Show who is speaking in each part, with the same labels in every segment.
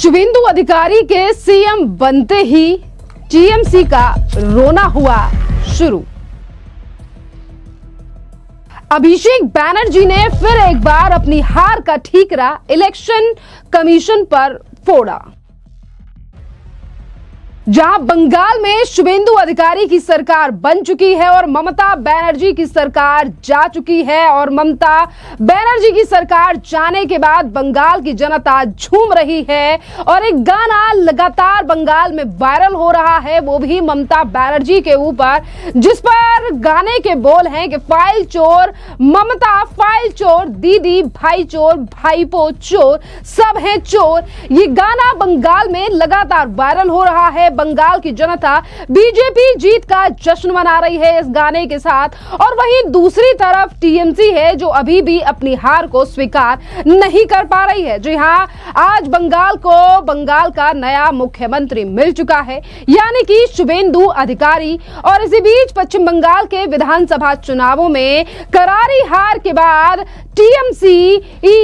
Speaker 1: शुभेंदु अधिकारी के सीएम बनते ही टीएमसी का रोना हुआ शुरू। अभिषेक बैनर्जी ने फिर एक बार अपनी हार का ठीकरा इलेक्शन कमीशन पर फोड़ा। जहां बंगाल में शुभेंदु अधिकारी की सरकार बन चुकी है और ममता बनर्जी की सरकार जा चुकी है और ममता बनर्जी की सरकार जाने के बाद बंगाल की जनता झूम रही है और एक गाना लगातार बंगाल में वायरल हो रहा है, वो भी ममता बनर्जी के ऊपर, जिस पर गाने के बोल हैं कि फाइल चोर ममता, फाइल चोर दीदी, भाई चोर, भाईपो चोर, सब हैं चोर। ये गाना बंगाल में लगातार वायरल हो रहा है। बंगाल की जनता बीजेपी जीत का जश्न मना रही है इस गाने के साथ, और वहीं दूसरी तरफ टीएमसी है जो अभी भी अपनी हार को स्वीकार नहीं कर पा रही है। जी हां, आज बंगाल को बंगाल का नया मुख्यमंत्री मिल चुका है, यानी कि शुभेंदु अधिकारी। और इसी बीच पश्चिम बंगाल के विधानसभा चुनावों में करारी हार के बाद टीएमसी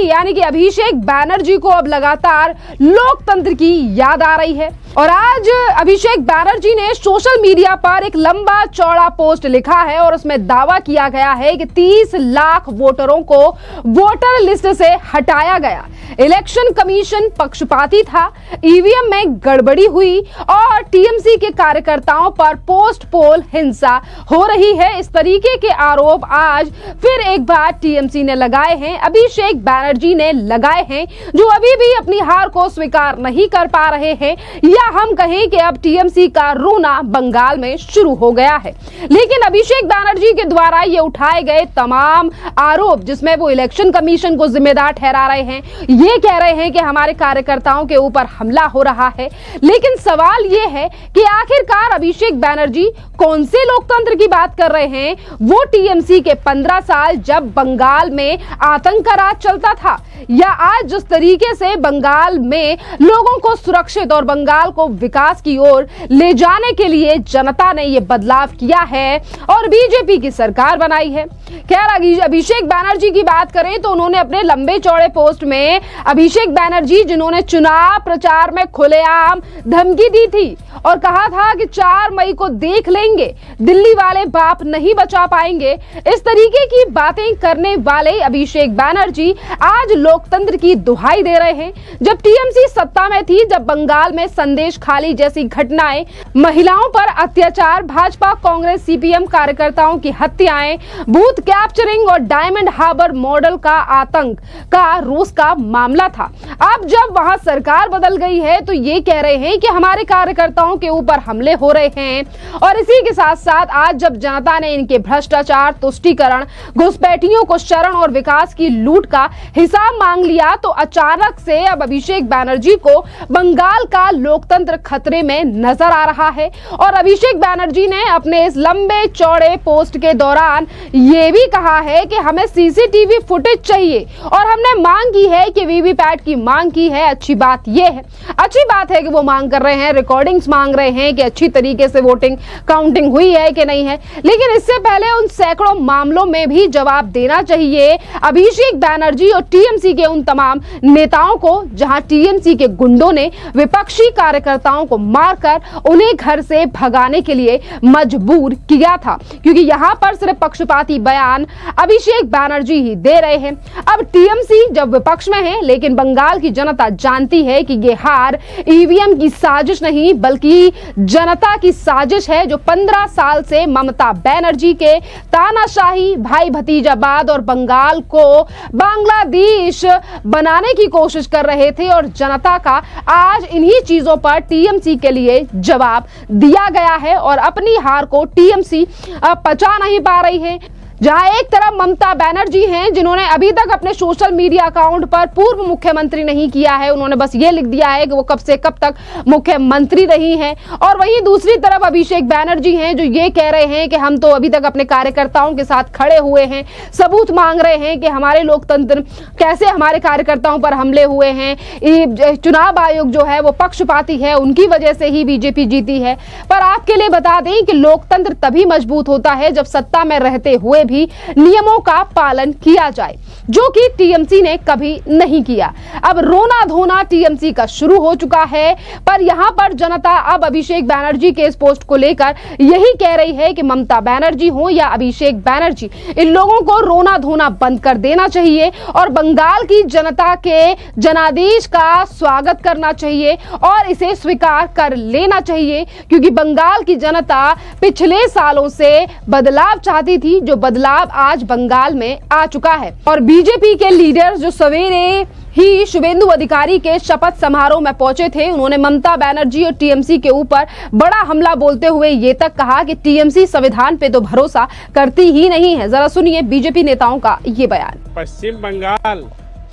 Speaker 1: यानी कि अभिषेक बैनर्जी को अब लगातार लोकतंत्र की याद आ रही है। और आज अभिषेक बैनर्जी ने सोशल मीडिया पर एक लंबा चौड़ा पोस्ट लिखा है और उसमें दावा किया गया है कि 30 लाख वोटरों को वोटर लिस्ट से हटाया गया, इलेक्शन कमीशन पक्षपाती था, ईवीएम में गड़बड़ी हुई और टीएमसी के कार्यकर्ताओं पर पोस्ट पोल हिंसा हो रही है। इस तरीके के आरोप आज फिर एक बार टीएमसी ने लगाए हैं, अभिषेक बैनर्जी ने लगाए हैं, जो अभी भी अपनी हार को स्वीकार नहीं कर पा रहे हैं, या हम कहें कि अब टीएमसी का रोना बंगाल में शुरू हो गया है। लेकिन अभिषेक बैनर्जी के द्वारा ये उठाए गए तमाम आरोप, जिसमें वो इलेक्शन कमीशन को जिम्मेदार ठहरा रहे हैं, ये कह रहे हैं कि हमारे कार्यकर्ताओं के ऊपर हमला हो रहा है। लेकिन सवाल ये है कि आखिरकार अभिषेक बैनर्जी कौन से लोकतंत्र की बात कर रहे हैं? वो टीएमसी के 15 साल जब बंगाल में आतंक का राज चलता था, या आज जिस तरीके से बंगाल में लोगों को सुरक्षित और बंगाल को विकास की ओर ले जाने के लिए जनता ने यह बदलाव किया है और बीजेपी की सरकार बनाई है। खैर, अभिषेक बैनर्जी की बात करें तो उन्होंने अपने लंबे चौड़े पोस्ट में अभिषेक बैनर्जी जिन्होंने चुनाव प्रचार में खुलेआम धमकी दी थी और कहा था कि 4 मई को देख लेंगे, दिल्ली वाले बाप नहीं बचा पाएंगे, इस तरीके की बातें करने वाले अभिषेक बैनर्जी आज लोकतंत्र की दुहाई दे रहे हैं। जब टीएमसी सत्ता में थी, जब बंगाल में संदेश खाली जैसी घटनाएं, महिलाओं पर अत्याचार, भाजपा कांग्रेस सीपीएम कार्यकर्ताओं की हत्याएं, बूथ कैप्चरिंग और डायमंड हार्बर मॉडल का आतंक का रूस का मामला था। अब जब वहां सरकार बदल गई है तो ये कह रहे हैं कि हमारे कार्यकर्ताओं के ऊपर हमले हो रहे हैं। और इसी के साथ साथ आज जब जनता ने इनके भ्रष्टाचार, तुष्टीकरण, घुसपैठियों को शरण और विकास की लूट का हिसाब मांग लिया, तो अचानक से अब अभिषेक बैनर्जी को बंगाल का लोकतंत्र खतरे में नजर आ रहा है। और अभिषेक बैनर्जी ने अपने इस लंबे चौड़े पोस्ट के दौरान यह भी कहा है कि हमें सीसीटीवी फुटेज चाहिए और हमने मांग की है कि वीवीपैट की मांग की है। अच्छी बात है कि वो मांग कर रहे हैं, रिकॉर्डिंग्स मांग रहे हैं कि अच्छी तरीके से वोटिंग काउंटिंग हुई है कि नहीं है। लेकिन इससे पहले उन सैकड़ों मामलों में भी जवाब देना चाहिए अभिषेक बैनर्जी और टीएमसी के उन तमाम नेताओं को, जहां टीएमसी के गुंडों ने विपक्षी कार्यकर्ताओं को मारकर उन्हें घर से भगाने के लिए मजबूर किया था, क्योंकि यहां पर सिर्फ पक्षपाती बयान अभिषेक बैनर्जी ही दे रहे हैं। अब टीएमसी जब विपक्ष में है, लेकिन बंगाल की जनता जानती है कि ये हार ईवीएम की साजिश नहीं बल्कि जनता की साजिश है, जो 15 साल से ममता बनर्जी के तानाशाही, भाई भतीजावाद और बंगाल को बांग्लादेश बनाने की कोशिश कर रहे थे। और जनता का आज इन्हीं चीजों पर टीएमसी के लिए जवाब दिया गया है और अपनी हार को टीएमसी पचा नहीं पा रही है। जहां एक तरफ ममता बनर्जी हैं जिन्होंने अभी तक अपने सोशल मीडिया अकाउंट पर पूर्व मुख्यमंत्री नहीं किया है, उन्होंने बस ये लिख दिया है कि वो कब से कब तक मुख्यमंत्री रही हैं, और वहीं दूसरी तरफ अभिषेक बैनर्जी हैं जो ये कह रहे हैं कि हम तो अभी तक अपने कार्यकर्ताओं के साथ खड़े हुए हैं, सबूत मांग रहे हैं कि हमारे लोकतंत्र कैसे हमारे कार्यकर्ताओं पर हमले हुए हैं, चुनाव आयोग जो है वो पक्षपाती है, उनकी वजह से ही बीजेपी जीती है। पर आपके लिए बता दें कि लोकतंत्र तभी मजबूत होता है जब सत्ता में रहते हुए भी नियमों का पालन किया जाए, जो कि टीएमसी ने कभी नहीं किया। अब रोना धोना टीएमसी का शुरू हो चुका है, पर यहां पर जनता अब अभिषेक बैनर्जी के इस पोस्ट को लेकर यही कह रही है कि ममता बनर्जी हो या अभिषेक बैनर्जी, इन लोगों को रोना धोना बंद कर देना चाहिए और बंगाल की जनता के जनादेश का स्वागत करना चाहिए और इसे स्वीकार कर लेना चाहिए, क्योंकि बंगाल की जनता पिछले सालों से बदलाव चाहती थी, जो बदलाव आज बंगाल में आ चुका है। और बीजेपी के लीडर जो सवेरे ही शुभेंदु अधिकारी के शपथ समारोह में पहुंचे थे, उन्होंने ममता बनर्जी और टीएमसी के ऊपर बड़ा हमला बोलते हुए ये तक कहा कि टीएमसी संविधान पे तो भरोसा करती ही नहीं है। जरा सुनिए बीजेपी नेताओं का ये बयान।
Speaker 2: पश्चिम बंगाल,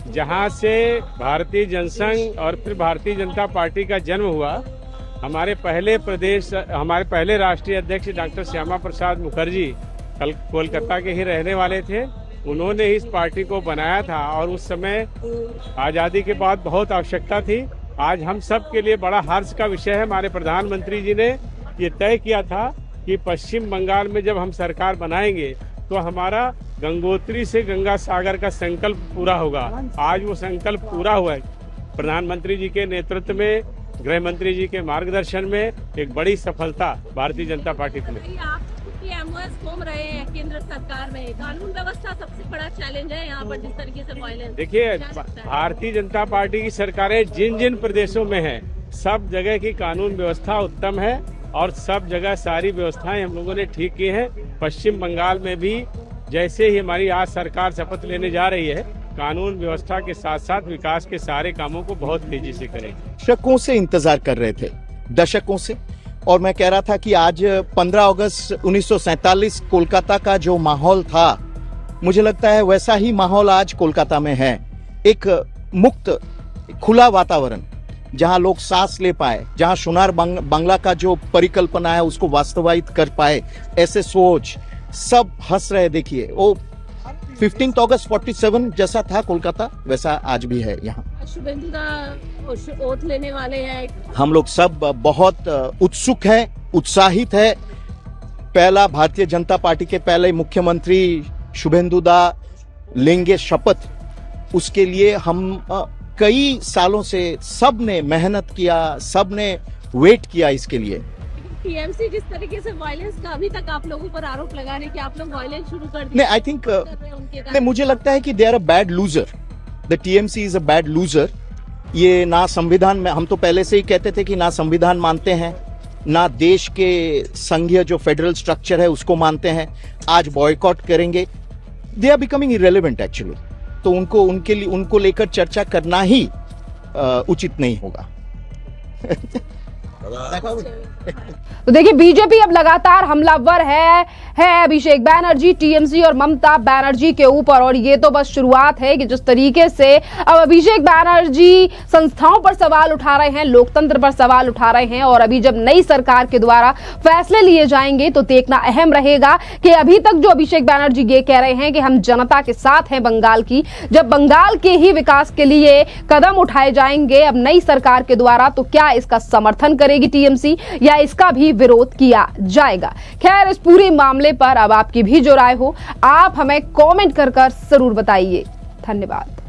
Speaker 2: जहां से भारतीय जनसंघ और फिर भारतीय जनता पार्टी का जन्म हुआ, हमारे पहले राष्ट्रीय अध्यक्ष डॉक्टर श्यामा प्रसाद मुखर्जी कोलकाता के ही रहने वाले थे। उन्होंने इस पार्टी को बनाया था और उस समय आज़ादी के बाद बहुत आवश्यकता थी। आज हम सब के लिए बड़ा हर्ष का विषय है, हमारे प्रधानमंत्री जी ने ये तय किया था कि पश्चिम बंगाल में जब हम सरकार बनाएंगे तो हमारा गंगोत्री से गंगा सागर का संकल्प पूरा होगा। आज वो संकल्प पूरा हुआ है। प्रधानमंत्री जी के नेतृत्व में, गृह मंत्री जी के मार्गदर्शन में एक बड़ी सफलता भारतीय जनता पार्टी को मिली।
Speaker 3: एमओएस घूम रहे हैं केंद्र सरकार में, कानून व्यवस्था सबसे बड़ा चैलेंज है यहाँ पर, जिस तरीके से वायलेंस।
Speaker 2: देखिए, भारतीय जनता पार्टी की सरकारें जिन जिन प्रदेशों में है, सब जगह की कानून व्यवस्था उत्तम है और सब जगह सारी व्यवस्थाएं हम लोगों ने ठीक की है। पश्चिम बंगाल में भी जैसे ही हमारी आज सरकार शपथ लेने जा रही है, कानून व्यवस्था के साथ साथ विकास के सारे कामों को बहुत तेजी से करेंगे।
Speaker 4: दशकों से इंतजार कर रहे थे, दशकों से। और मैं कह रहा था कि आज 15 अगस्त 1947 कोलकाता का जो माहौल था, मुझे लगता है वैसा ही माहौल आज कोलकाता में है। एक मुक्त खुला वातावरण, जहां लोग सांस ले पाए, जहां सोनार बांग्ला का जो परिकल्पना है उसको वास्तवायित कर पाए, ऐसे सोच सब हंस रहे। देखिए, वो 15 अगस्त 47 जैसा था कोलकाता, वैसा आज भी है यहाँ।
Speaker 3: शुभेंदु का ओथ लेने वाले हैं,
Speaker 4: हम लोग सब बहुत उत्सुक हैं, उत्साहित है। पहला भारतीय जनता पार्टी के पहले मुख्यमंत्री शुभेंदु दा लेंगे शपथ, उसके लिए हम कई सालों से सब ने मेहनत किया, सब ने वेट किया इसके लिए।
Speaker 3: टीएमसी जिस तरीके से वायलेंस का अभी तक आप लोगों पर आरोप लगा रहे हैं कि आप लोग वायलेंस शुरू कर दिए,
Speaker 4: नहीं, आई थिंक नहीं, मुझे लगता है कि they are a bad loser. The TMC is a bad loser. ये ना संविधान में, हम तो पहले से ही कहते थे कि ना संविधान मानते हैं, ना देश के संघीय जो फेडरल स्ट्रक्चर है उसको मानते हैं। आज बॉयकॉट करेंगे। They are becoming irrelevant actually. तो उनको लेकर चर्चा करना ही उचित नहीं होगा।
Speaker 1: तो देखिए, बीजेपी अब लगातार हमलावर है अभिषेक बैनर्जी, टीएमसी और ममता बनर्जी के ऊपर। और ये तो बस शुरुआत है कि जिस तरीके से अब अभिषेक बैनर्जी संस्थाओं पर सवाल उठा रहे हैं, लोकतंत्र पर सवाल उठा रहे हैं, और अभी जब नई सरकार के द्वारा फैसले लिए जाएंगे तो देखना अहम रहेगा कि अभी तक जो अभिषेक बैनर्जी ये कह रहे हैं कि हम जनता के साथ हैं बंगाल की, जब बंगाल के ही विकास के लिए कदम उठाए जाएंगे अब नई सरकार के द्वारा, तो क्या इसका समर्थन करेगी टीएमसी या इसका भी विरोध किया जाएगा? खैर, इस पूरे मामले पर अब आपकी भी जो राय हो, आप हमें कमेंट कर जरूर बताइए। धन्यवाद।